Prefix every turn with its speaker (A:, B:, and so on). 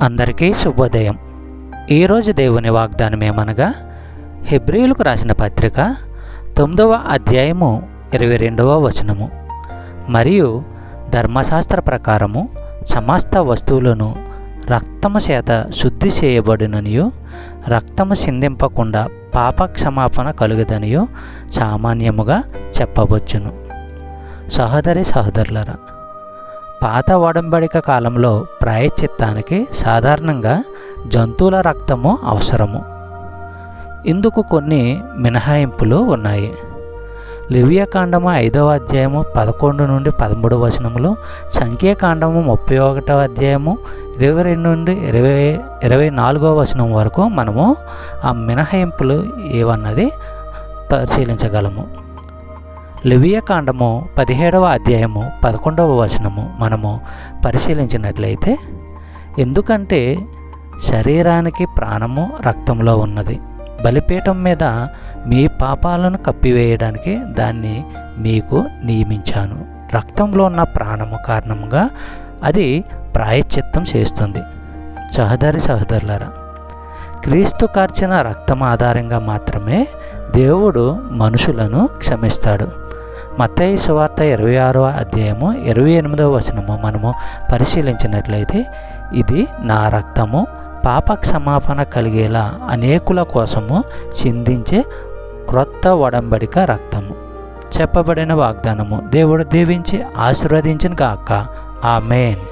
A: అందరికీ శుభోదయం. ఈరోజు దేవుని వాగ్దానం ఏమనగా, హెబ్రీయులకు రాసిన పత్రిక 9వ అధ్యాయము 22వ వచనము. మరియు ధర్మశాస్త్ర ప్రకారము సమస్త వస్తువులను రక్తము చేత శుద్ధి చేయబడిననియు, రక్తము సిందింపకుండా పాపక్షమాపణ కలుగుదనియు సామాన్యముగా చెప్పవచ్చును. సహోదరి సహోదరులరా, పాత ఒడంబడిక కాలంలో ప్రాయశ్చిత్తానికి సాధారణంగా జంతువుల రక్తము అవసరము. ఇందుకు కొన్ని మినహాయింపులు ఉన్నాయి. లేవియకాండము 5వ అధ్యాయము 11 నుండి 13 వచనములు, సంఖ్యాకాండము 31వ అధ్యాయము 22 నుండి 24వ వచనం వరకు మనము ఆ మినహాయింపులు ఏవన్నది పరిశీలించగలము. లేవియకాండము 17వ అధ్యాయము 11వ వచనము మనము పరిశీలించినట్లయితే, ఎందుకంటే శరీరానికి ప్రాణము రక్తంలో ఉన్నది, బలిపీఠం మీద మీ పాపాలను కప్పివేయడానికి దాన్ని మీకు నియమించాను. రక్తంలో ఉన్న ప్రాణము కారణంగా అది ప్రాయశ్చిత్తం చేస్తుంది. సహోదరి సహోదరులారా, క్రీస్తు కార్చిన రక్తం ఆధారంగా మాత్రమే దేవుడు మనుషులను క్షమిస్తాడు. మత్తయి సువార్త 26వ అధ్యాయము 28వ వచనము మనము పరిశీలించినట్లయితే, ఇది నా రక్తము పాప క్షమాపణ కలిగేలా అనేకుల కోసము చిందించే క్రొత్త ఒడంబడిక రక్తము. చెప్పబడిన వాగ్దానము దేవుడు దీవించి ఆశీర్వదించును గాక. ఆమేన్.